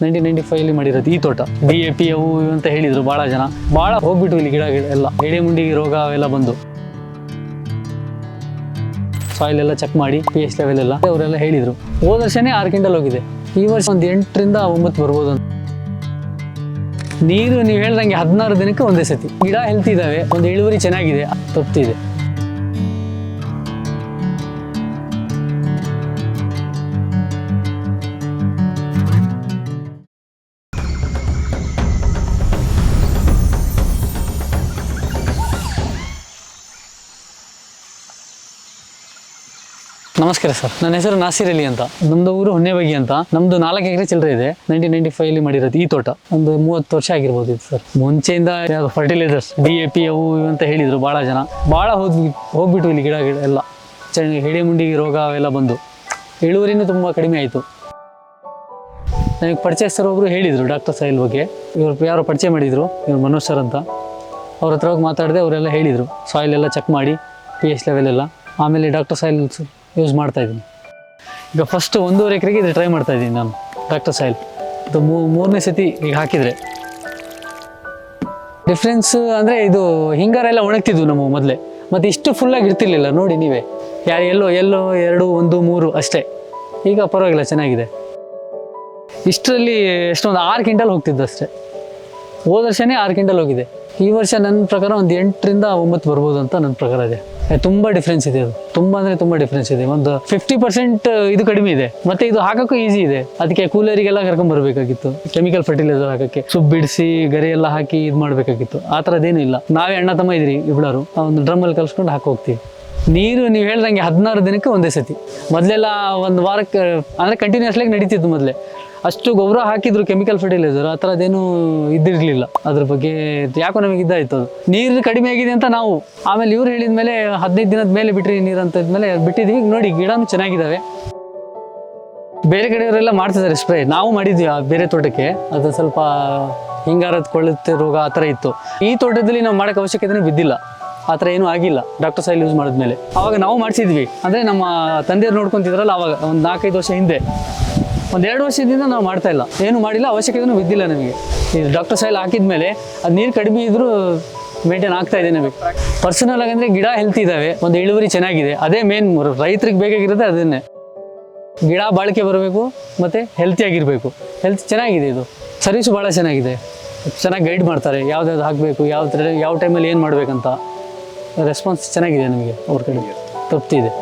1995 ಮಾಡಿರೋದು ಈ ತೋಟ. DAP ಅವು ಇವು ಅಂತ ಹೇಳಿದ್ರು ಭಾಳ ಜನ. ಭಾಳ ಹೋಗ್ಬಿಟ್ಟು ಇಲ್ಲಿ ಗಿಡ ಎಲ್ಲ ಎಡೆ ಮುಂಡಿಗೆ ರೋಗ ಅವೆಲ್ಲ ಬಂದು ಸಾಯಿಲ್ ಎಲ್ಲ ಚೆಕ್ ಮಾಡಿ pH ಲೆವೆಲ್ ಎಲ್ಲ ಅವರೆಲ್ಲ ಹೇಳಿದ್ರು. ಹೋದ ವರ್ಷನೇ 6 ಕ್ವಿಂಟಲ್ ಹೋಗಿದೆ. ಈ ವರ್ಷ ಒಂದು 8 ರಿಂದ 9 ಬರ್ಬೋದು ಅಂತ. ನೀರು ನೀವು ಹೇಳ್ದಂಗೆ 16 ದಿನಕ್ಕೆ ಒಂದೇ ಸತಿ. ಗಿಡ ಹೆಲ್ತಿ ಇದಾವೆ, ಒಂದು ಇಳುವರಿ ಚೆನ್ನಾಗಿದೆ, ತೃಪ್ತಿ ಇದೆ. ನಮಸ್ಕಾರ ಸರ್, ನನ್ನ ಹೆಸರು ನಾಸಿರ್ ಅಲಿ ಅಂತ. ನಮ್ದು ಊರು ಹೊನ್ನೆಬಗಿ ಅಂತ. ನಮ್ದು 4 ಎಕರೆ ಚಿಲ್ಲರೆ ಇದೆ. 1995 ಮಾಡಿರೋದು ಈ ತೋಟ. ಒಂದು 30 ವರ್ಷ ಆಗಿರ್ಬೋದು ಇದು ಸರ್. ಮುಂಚೆಯಿಂದ ಫರ್ಟಿಲೈಸರ್ಸ್ DAP ಅವು ಇವು ಅಂತ ಹೇಳಿದ್ರು ಭಾಳ ಜನ. ಭಾಳ ಹೋಗ್ಬಿಟ್ಟು ಇಲ್ಲಿ ಗಿಡ ಎಲ್ಲ ಎಡೆ ಮುಂಡಿಗೆ ರೋಗ ಅವೆಲ್ಲ ಬಂದು ಇಳುವರಿನೂ ತುಂಬ ಕಡಿಮೆ ಆಯಿತು. ನನಗೆ ಪರಿಚಯಸ್ಥರು ಒಬ್ಬರು ಹೇಳಿದರು ಡಾಕ್ಟರ್ ಸಾಯಿಲ್ ಬಗ್ಗೆ. ಇವರು ಯಾರೋ ಪರಿಚಯ ಮಾಡಿದರು, ಇವರು ಮನೋಜ್ ಸರ್ ಅಂತ. ಅವ್ರ ಹತ್ರ ಹೋಗಿ ಮಾತಾಡಿದೆ. ಅವರೆಲ್ಲ ಹೇಳಿದರು ಸಾಯಿಲ್ ಎಲ್ಲ ಚೆಕ್ ಮಾಡಿ pH ಲೆವೆಲ್ ಎಲ್ಲ. ಆಮೇಲೆ ಡಾಕ್ಟರ್ ಸಾಯಿಲ್ ಯೂಸ್ ಮಾಡ್ತಾಯಿದ್ದೀನಿ. ಈಗ ಫಸ್ಟ್ 1.5 ಎಕರೆಗೆ ಇದು ಟ್ರೈ ಮಾಡ್ತಾಯಿದ್ದೀನಿ ನಾನು ಡಾಕ್ಟರ್ ಸಾಯಿಲ್. ಇದು ಮೂರನೇ ಸತಿ ಈಗ ಹಾಕಿದರೆ ಡಿಫ್ರೆನ್ಸ್ ಅಂದರೆ ಇದು ಹಿಂಗಾರ ಎಲ್ಲ ಒಣಗ್ತಿದ್ವು ನಮ್ಮ ಮೊದಲೇ. ಮತ್ತು ಇಷ್ಟು ಫುಲ್ಲಾಗಿ ಇರ್ತಿರ್ಲಿಲ್ಲ ನೋಡಿ ನೀವೇ. ಎಲ್ಲೋ 2, 1, 3 ಅಷ್ಟೇ. ಈಗ ಪರವಾಗಿಲ್ಲ, ಚೆನ್ನಾಗಿದೆ. ಇಷ್ಟರಲ್ಲಿ ಎಷ್ಟೊಂದು 6 ಕ್ವಿಂಟಲ್ ಹೋಗ್ತಿದ್ದು ಅಷ್ಟೇ. ಹೋದ ವರ್ಷನೇ 6 ಕ್ವಿಂಟಲ್ ಹೋಗಿದೆ. ಈ ವರ್ಷ ನನ್ನ ಪ್ರಕಾರ ಒಂದು 8 ರಿಂದ 9 ಬರ್ಬೋದು ಅಂತ ನನ್ನ ಪ್ರಕಾರ ಇದೆ. ತುಂಬ ಡಿಫ್ರೆನ್ಸ್ ಇದೆ. ಅದು ತುಂಬ ಅಂದರೆ ತುಂಬ ಡಿಫ್ರೆನ್ಸ್ ಇದೆ. ಒಂದು 50% ಇದು ಕಡಿಮೆ ಇದೆ. ಮತ್ತು ಇದು ಹಾಕೋಕ್ಕೂ ಈಸಿ ಇದೆ. ಅದಕ್ಕೆ ಕೂಲರಿಗೆಲ್ಲ ಕರ್ಕೊಂಡ್ಬರ್ಬೇಕಾಗಿತ್ತು, ಕೆಮಿಕಲ್ ಫರ್ಟಿಲೈಸರ್ ಹಾಕೋಕ್ಕೆ. ಸುಬ್ಬು ಬಿಡಿಸಿ ಗರಿ ಎಲ್ಲ ಹಾಕಿ ಇದು ಮಾಡಬೇಕಾಗಿತ್ತು. ಆ ಥರದ್ದೇನೂ ಇಲ್ಲ. ನಾವೇ ಅಣ್ಣ ತಮ್ಮ ಇದ್ರಿ ಇಬ್ಬರು, ಒಂದು ಡ್ರಮ್ಮಲ್ಲಿ ಕಲ್ಸ್ಕೊಂಡು ಹಾಕಿ ಹೋಗ್ತೀವಿ. ನೀರು ನೀವು ಹೇಳ್ದಂಗೆ 16 ದಿನಕ್ಕೆ ಒಂದೇ ಸತಿ. ಮೊದಲೆಲ್ಲ ಒಂದು ವಾರಕ್ಕೆ ಅಂದರೆ ಕಂಟಿನ್ಯೂಸ್ಲಾಗಿ ನಡೀತಿತ್ತು ಮೊದಲೇ. ಅಷ್ಟು ಗೊಬ್ಬರ ಹಾಕಿದ್ರು ಕೆಮಿಕಲ್ ಫರ್ಟಿಲೈಸರ್, ಆ ಥರದ್ದೇನೂ ಇದ್ದಿರಲಿಲ್ಲ. ಅದ್ರ ಬಗ್ಗೆ ಯಾಕೋ ನಮಗೆ ಇದ್ದಾಯಿತು. ಅದು ನೀರು ಕಡಿಮೆ ಆಗಿದೆ ಅಂತ ನಾವು ಆಮೇಲೆ ಇವ್ರು ಹೇಳಿದ ಮೇಲೆ 15 ದಿನದ ಮೇಲೆ ಬಿಟ್ರಿ ನೀರು ಅಂತ ಇದ್ಮೇಲೆ ಬಿಟ್ಟಿದ್ವಿ. ನೋಡಿ ಗಿಡನೂ ಚೆನ್ನಾಗಿದ್ದಾವೆ. ಬೇರೆ ಕಡೆಯವರೆಲ್ಲ ಮಾಡ್ತಿದ್ದಾರೆ ಸ್ಪ್ರೇ, ನಾವು ಮಾಡಿದ್ವಿ ಬೇರೆ ತೋಟಕ್ಕೆ. ಅದು ಸ್ವಲ್ಪ ಹಿಂಗಾರದ ಕೊಳ್ಳುತ್ತೆ ರೋಗ ಆ ಥರ ಇತ್ತು. ಈ ತೋಟದಲ್ಲಿ ನಾವು ಮಾಡೋಕ್ಕೆ ಅವಶ್ಯಕತೆ ಬಿದ್ದಿಲ್ಲ, ಆ ಥರ ಏನೂ ಆಗಿಲ್ಲ ಡಾಕ್ಟರ್ ಸಾಯಿಲ್ ಯೂಸ್ ಮಾಡಿದ್ಮೇಲೆ. ಆವಾಗ ನಾವು ಮಾಡಿಸಿದ್ವಿ, ಅಂದರೆ ನಮ್ಮ ತಂದೆಯವ್ರು ನೋಡ್ಕೊತಿದ್ರಲ್ಲ ಆವಾಗ ಒಂದು 4-5 ವರ್ಷ ಹಿಂದೆ. ಒಂದು 2 ವರ್ಷದಿಂದ ನಾವು ಮಾಡ್ತಾ ಇಲ್ಲ, ಏನು ಮಾಡಿಲ್ಲ, ಅವಶ್ಯಕತೆಯೂ ಬಿದ್ದಿಲ್ಲ ನಮಗೆ. ಈ ಡಾಕ್ಟರ್ ಸಾಯಿಲ್ ಹಾಕಿದ್ಮೇಲೆ ಅದು ನೀರು ಕಡಿಮೆ ಇದ್ದರೂ ಮೇಂಟೈನ್ ಆಗ್ತಾ ಇದೆ ನಮಗೆ. ಪರ್ಸನಲ್ ಆಗಿ ಅಂದರೆ ಗಿಡ ಹೆಲ್ತಿ ಇದ್ದಾವೆ, ಒಂದು ಇಳುವರಿ ಚೆನ್ನಾಗಿದೆ. ಅದೇ ಮೇನ್ ರೈತರಿಗೆ ಬೇಕಾಗಿರೋದೆ ಅದನ್ನೇ. ಗಿಡ ಬಾಳಿಕೆ ಬರಬೇಕು ಮತ್ತು ಹೆಲ್ತಿಯಾಗಿರಬೇಕು. ಹೆಲ್ತ್ ಚೆನ್ನಾಗಿದೆ. ಇದು ಸರ್ವಿಸು ಭಾಳ ಚೆನ್ನಾಗಿದೆ. ಚೆನ್ನಾಗಿ ಗೈಡ್ ಮಾಡ್ತಾರೆ, ಯಾವ್ದಾದ್ರು ಹಾಕಬೇಕು, ಯಾವ ಟೈಮಲ್ಲಿ ಏನು ಮಾಡಬೇಕಂತ. ರೆಸ್ಪಾನ್ಸ್ ಚೆನ್ನಾಗಿದೆ ನಮಗೆ, ಅವ್ರ ಕಡೆ ತೃಪ್ತಿ ಇದೆ.